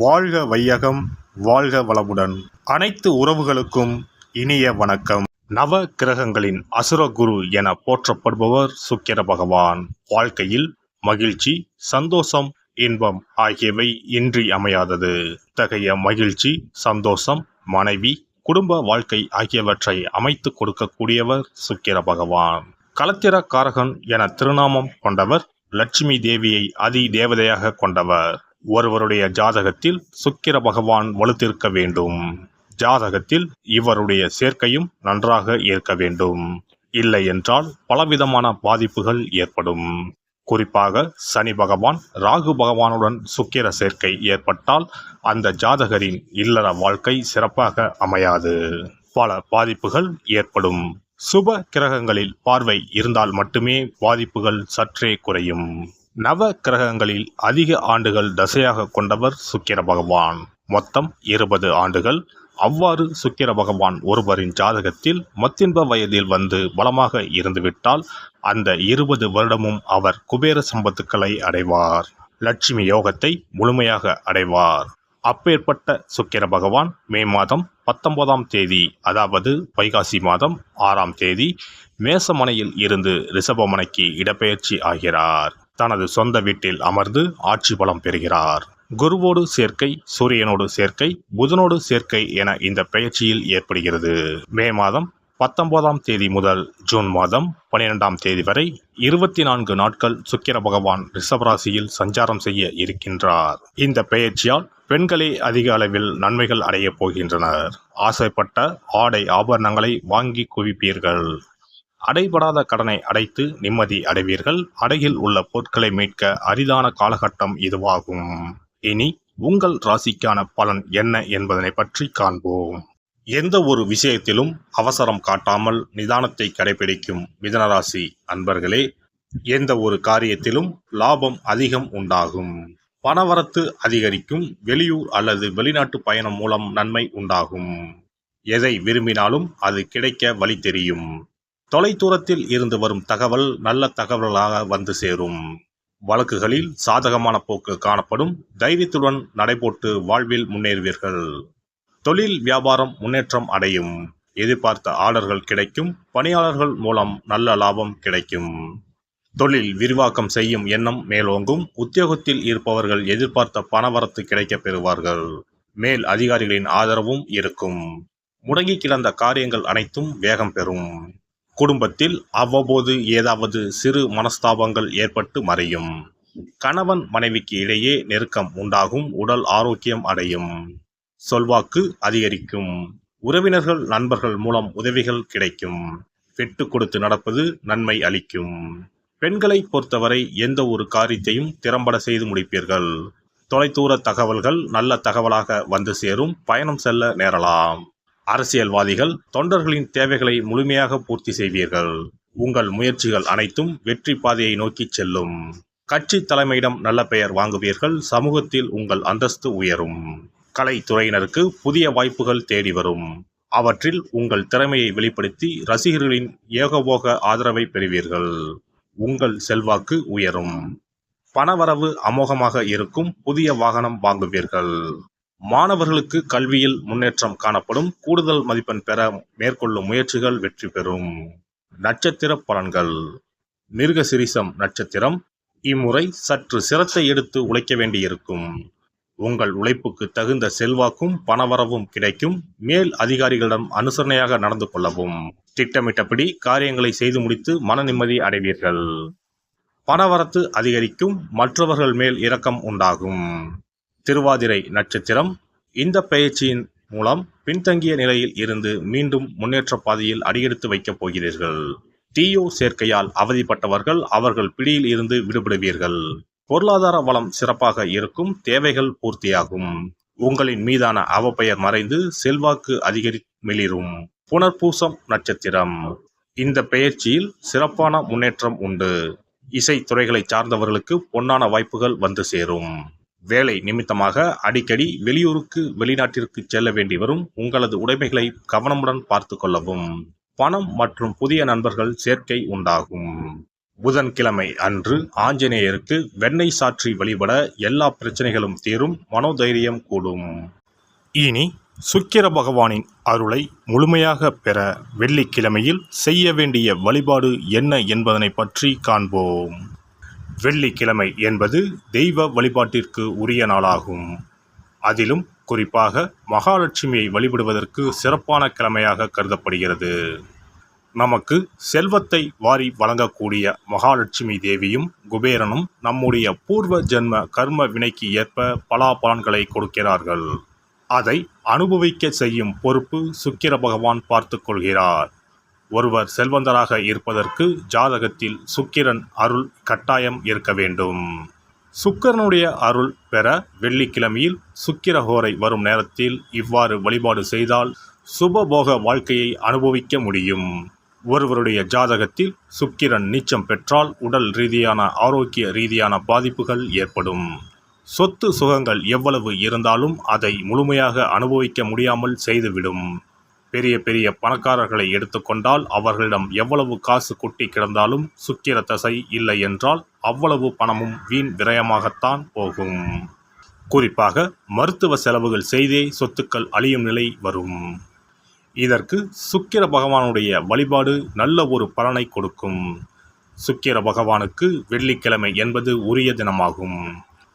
வாழ்க வையகம், வாழ்க வளமுடன். அனைத்து உறவுகளுக்கும் இனிய வணக்கம். நவ கிரகங்களின் அசுர குரு என போற்றப்படுபவர் சுக்கிர பகவான். வாழ்க்கையில் மகிழ்ச்சி, சந்தோஷம், இன்பம் ஆகியவை இன்றி அமையாதது. இத்தகைய மகிழ்ச்சி, சந்தோஷம், மனைவி, குடும்ப வாழ்க்கை ஆகியவற்றை அமைத்து கொடுக்கக்கூடியவர் சுக்கிர பகவான். களத்திர காரகன் என திருநாமம் கொண்டவர். லட்சுமி தேவியை அதி தேவதையாக கொண்டவர். ஒருவருடைய ஜாதகத்தில் சுக்கிர பகவான் வலுத்திருக்க வேண்டும். ஜாதகத்தில் இவருடைய சேர்க்கையும் நன்றாக இருக்க வேண்டும். இல்லை என்றால் பலவிதமான பாதிப்புகள் ஏற்படும். குறிப்பாக சனி பகவான், ராகு பகவானுடன் சுக்கிர சேர்க்கை ஏற்பட்டால் அந்த ஜாதகரின் இல்லற வாழ்க்கை சிறப்பாக அமையாது. பல பாதிப்புகள் ஏற்படும். சுப கிரகங்களில் பார்வை இருந்தால் மட்டுமே பாதிப்புகள் சற்றே குறையும். நவ கிரகங்களில் அதிக ஆண்டுகள் தசையாக கொண்டவர் சுக்கிர பகவான். மொத்தம் 20 ஆண்டுகள். அவ்வாறு சுக்கிர பகவான் ஒருவரின் ஜாதகத்தில் மத்தின்ப வயதில் வந்து பலமாக இருந்துவிட்டால் அந்த 20 வருடமும் அவர் குபேர சம்பத்துக்களை அடைவார். லட்சுமி யோகத்தை முழுமையாக அடைவார். அப்பேற்பட்ட சுக்கிர பகவான் மே மாதம் 19ஆம் தேதி, அதாவது வைகாசி மாதம் 6ஆம் தேதி மேசமனையில் இருந்து ரிஷபமனைக்கு இடப்பெயர்ச்சி ஆகிறார். தனது சொந்த வீட்டில் அமர்ந்து ஆட்சி பலம் பெறுகிறார். குருவோடு சேர்க்கை, சூரியனோடு சேர்க்கை, புதனோடு சேர்க்கை என இந்த பெயர்ச்சியில் ஏற்படுகிறது. மே மாதம் 19ஆம் தேதி முதல் ஜூன் மாதம் 12ஆம் தேதி வரை 24 நாட்கள் சுக்கிர பகவான் ரிஷபராசியில் சஞ்சாரம் செய்ய இருக்கின்றார். இந்த பெயர்ச்சியால் பெண்களே அதிக அளவில் நன்மைகள் அடைய போகின்றனர். ஆசைப்பட்ட ஆடை ஆபரணங்களை வாங்கி குவிப்பீர்கள். அடைபடாத கடனை அடைத்து நிம்மதி அடைவீர்கள். அடையில் உள்ள பொருட்களை மீட்க அரிதான காலகட்டம் இதுவாகும். இனி உங்கள் ராசிக்கான பலன் என்ன என்பதனை பற்றி காண்போம். எந்த ஒரு விஷயத்திலும் அவசரம் காட்டாமல் நிதானத்தை கடைபிடிக்கும் மிதுனராசி அன்பர்களே, எந்த ஒரு காரியத்திலும் லாபம் அதிகம் உண்டாகும். பணவரத்து அதிகரிக்கும். வெளியூர் அல்லது வெளிநாட்டு பயணம் மூலம் நன்மை உண்டாகும். எதை விரும்பினாலும் அது கிடைக்க வழி தெரியும். தொலைதூரத்தில் இருந்து வரும் தகவல் நல்ல தகவல்களாக வந்து சேரும். வழக்குகளில் சாதகமான போக்கு காணப்படும். தைரியத்துடன் நடைபோட்டு வாழ்வில் முன்னேறுவீர்கள். தொழில் வியாபாரம் முன்னேற்றம் அடையும். எதிர்பார்த்த ஆர்டர்கள் கிடைக்கும். பணியாளர்கள் மூலம் நல்ல லாபம் கிடைக்கும். தொழில் விரிவாக்கம் செய்யும் எண்ணம் மேலோங்கும். உத்தியோகத்தில் இருப்பவர்கள் எதிர்பார்த்த பணவரத்து கிடைக்க பெறுவார்கள். மேல் அதிகாரிகளின் ஆதரவும் இருக்கும். முடங்கி கிடந்த காரியங்கள் அனைத்தும் வேகம் பெறும். குடும்பத்தில் அவ்வப்போது ஏதாவது சிறு மனஸ்தாபங்கள் ஏற்பட்டு மறையும். கணவன் மனைவிக்கு இடையே நெருக்கம் உண்டாகும். உடல் ஆரோக்கியம் அடையும். சொல்வாக்கு அதிகரிக்கும். உறவினர்கள் நண்பர்கள் மூலம் உதவிகள் கிடைக்கும். விட்டு கொடுத்து நடப்பது நன்மை அளிக்கும். பெண்களை பொறுத்தவரை எந்த ஒரு காரியத்தையும் திறம்பட செய்து முடிப்பீர்கள். தொலைதூர தகவல்கள் நல்ல தகவலாக வந்து சேரும். பயணம் செல்ல நேரலாம். அரசியல்வாதிகள் தொண்டர்களின் தேவைகளை முழுமையாக பூர்த்தி செய்வீர்கள். உங்கள் முயற்சிகள் அனைத்தும் வெற்றி பாதையை நோக்கி செல்லும். கட்சி தலைமையிடம் நல்ல பெயர் வாங்குவீர்கள். சமூகத்தில் உங்கள் அந்தஸ்து உயரும். கலைத்துறையினருக்கு புதிய வாய்ப்புகள் தேடி வரும். அவற்றில் உங்கள் திறமையை வெளிப்படுத்தி ரசிகர்களின் ஏகபோக ஆதரவை பெறுவீர்கள். உங்கள் செல்வாக்கு உயரும். பணவரவு அமோகமாக இருக்கும். புதிய வாகனம் வாங்குவீர்கள். மாணவர்களுக்கு கல்வியில் முன்னேற்றம் காணப்படும். கூடுதல் மதிப்பெண் பெற மேற்கொள்ளும் முயற்சிகள் வெற்றி பெறும். நட்சத்திர பலன்கள். மிருகசிரிசம் நட்சத்திரம். இம்முறை சற்று சிரத்தை எடுத்து உழைக்க வேண்டியிருக்கும். உங்கள் உழைப்புக்கு தகுந்த செல்வாக்கும் பணவரவும் கிடைக்கும். மேல் அதிகாரிகளிடம் அனுசரணையாக நடந்து கொள்ளவும். திட்டமிட்டபடி காரியங்களை செய்து முடித்து மன நிம்மதி அடைவீர்கள். பணவரத்து அதிகரிக்கும். மற்றவர்கள் மேல் இரக்கம் உண்டாகும். திருவாதிரை நட்சத்திரம். இந்த பயிற்சியின் மூலம் பின்தங்கிய நிலையில் இருந்து மீண்டும் முன்னேற்ற பாதையில் அடியெடுத்து வைக்கப் போகிறீர்கள். தீயோ சேர்க்கையால் அவதிப்பட்டவர்கள் அவர்கள் பிடியில் இருந்து விடுபடுவீர்கள். பொருளாதார வளம் சிறப்பாக இருக்கும். தேவைகள் பூர்த்தியாகும். உங்களின் மீதான அவப்பெயர் மறைந்து செல்வாக்கு மிளிரும். புனர்பூசம் நட்சத்திரம். இந்த பெயர்ச்சியில் சிறப்பான முன்னேற்றம் உண்டு. இசை துறைகளை சார்ந்தவர்களுக்கு பொன்னான வாய்ப்புகள் வந்து சேரும். வேலை நிமித்தமாக அடிக்கடி வெளியூருக்கு வெளிநாட்டிற்கு செல்ல வேண்டி வரும். உங்களது உடைமைகளை கவனமுடன் பார்த்து கொள்ளவும். பணம் மற்றும் புதிய நண்பர்கள் சேர்க்கை உண்டாகும். புதன்கிழமை அன்று ஆஞ்சநேயருக்கு வெண்ணெய் சாற்றி வழிபட எல்லா பிரச்சனைகளும் தீரும், மனோதைரியம் கூடும். இனி சுக்கிர பகவானின் அருளை முழுமையாக பெற வெள்ளிக்கிழமையில் செய்ய வேண்டிய வழிபாடு என்ன என்பதனை பற்றி காண்போம். வெள்ளிக்கிழமை என்பது தெய்வ வழிபாட்டிற்கு உரிய நாளாகும். அதிலும் குறிப்பாக மகாலட்சுமியை வழிபடுவதற்கு சிறப்பான கிழமையாக கருதப்படுகிறது. நமக்கு செல்வத்தை வாரி வழங்கக்கூடிய மகாலட்சுமி தேவியும் குபேரனும் நம்முடைய பூர்வ ஜென்ம கர்ம வினைக்கு ஏற்ப பலாபலன்களை கொடுக்கிறார்கள். அதை அனுபவிக்க செய்யும் பொறுப்பு சுக்கிர பகவான் பார்த்து கொள்கிறார். ஒருவர் செல்வந்தராக இருப்பதற்கு ஜாதகத்தில் சுக்கிரன் அருள் கட்டாயம் இருக்க வேண்டும். சுக்கிரனுடைய அருள் பெற வெள்ளிக்கிழமையில் சுக்கிரஹோரை வரும் நேரத்தில் இவ்வாறு வழிபாடு செய்தால் சுபபோக வாழ்க்கையை அனுபவிக்க முடியும். ஒருவருடைய ஜாதகத்தில் சுக்கிரன் நீச்சம் பெற்றால் உடல் ரீதியான ஆரோக்கிய ரீதியான பாதிப்புகள் ஏற்படும். சொத்து சுகங்கள் எவ்வளவு இருந்தாலும் அதை முழுமையாக அனுபவிக்க முடியாமல் செய்துவிடும். பெரிய பெரிய பணக்காரர்களை எடுத்துக்கொண்டால் அவர்களிடம் எவ்வளவு காசு கொட்டி கிடந்தாலும் சுக்கிர தசை இல்லை என்றால் அவ்வளவு பணமும் வீண் விரயமாகத்தான் போகும். குறிப்பாக மருத்துவ செலவுகள் செய்தே சொத்துக்கள் அழியும் நிலை வரும். இதற்கு சுக்கிர பகவானுடைய வழிபாடு நல்ல ஒரு பலனை கொடுக்கும். சுக்கிர பகவானுக்கு வெள்ளிக்கிழமை என்பது உரிய தினமாகும்.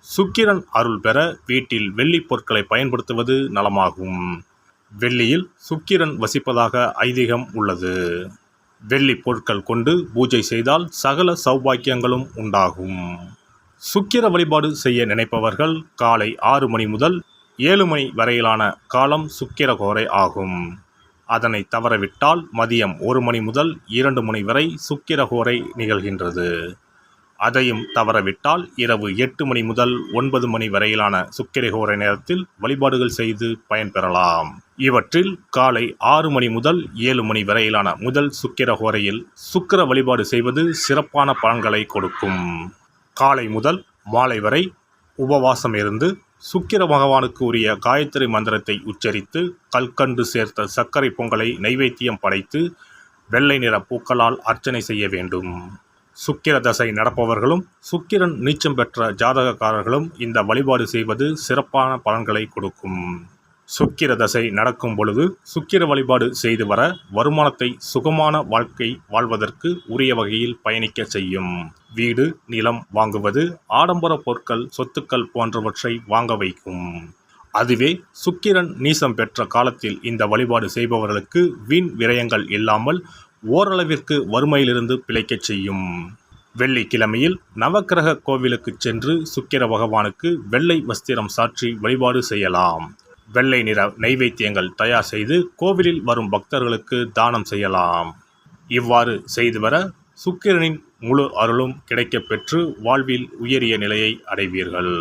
சுக்கிரன் அருள் பெற வீட்டில் வெள்ளி பொருட்களை பயன்படுத்துவது நலமாகும். வெள்ளியில் சுக்கிரன் வசிப்பதாக ஐதீகம் உள்ளது. வெள்ளி பொருட்கள் கொண்டு பூஜை செய்தால் சகல சௌபாக்கியங்களும் உண்டாகும். சுக்கிர வழிபாடு செய்ய நினைப்பவர்கள் காலை 6 மணி முதல் 7 மணி வரையிலான காலம் சுக்கிரஹோரை ஆகும். அதனை தவறவிட்டால் மதியம் 1 மணி முதல் 2 மணி வரை சுக்கிரஹோரை நிகழ்கின்றது. அதையும் தவறவிட்டால் இரவு 8 மணி முதல் 9 மணி வரையிலான சுக்கிரஹோரை நேரத்தில் வழிபாடுகள் செய்து பயன்பெறலாம். இவற்றில் காலை 6 மணி முதல் 7 மணி வரையிலான முதல் சுக்கிரஹோரையில் சுக்கிர வழிபாடு செய்வது சிறப்பான பலன்களை கொடுக்கும். காலை முதல் மாலை வரை உபவாசம் இருந்து சுக்கிர பகவானுக்கு உரிய காயத்ரி மந்திரத்தை உச்சரித்து கல்கண்டு சேர்த்த சர்க்கரை பொங்கலை நைவேத்தியம் படைத்து வெள்ளை நிற பூக்களால் அர்ச்சனை செய்ய வேண்டும். சுக்கிர தசை நடப்பவர்களும் சுக்கிரன் நீச்சம் பெற்ற ஜாதகக்காரர்களும் இந்த வழிபாடு செய்வது சிறப்பான பலன்களை கொடுக்கும். சுக்கிர தசை நடக்கும் பொழுது சுக்கிர வழிபாடு செய்து வர வருமானத்தை சுகமான வாழ்க்கை வாழ்வதற்கு உரிய வகையில் பயணிக்க செய்யும். வீடு நிலம் வாங்குவது, ஆடம்பர பொருட்கள் சொத்துக்கள் போன்றவற்றை வாங்க வைக்கும். அதுவே சுக்கிரன் நீசம் பெற்ற காலத்தில் இந்த வழிபாடு செய்பவர்களுக்கு வீண் விரயங்கள் இல்லாமல் ஓரளவிற்கு வறுமையிலிருந்து பிழைக்கச் செய்யும். வெள்ளிக்கிழமையில் நவக்கிரக கோவிலுக்கு சென்று சுக்கிர பகவானுக்கு வெள்ளை வஸ்திரம் சாற்றி வழிபாடு செய்யலாம். வெள்ளை நிற நைவேத்தியங்கள் தயார் செய்து கோவிலில் வரும் பக்தர்களுக்கு தானம் செய்யலாம். இவ்வாறு செய்து வர சுக்கிரனின் முழு அருளும் கிடைக்கப் பெற்று வாழ்வில் உயரிய நிலையை அடைவீர்கள்.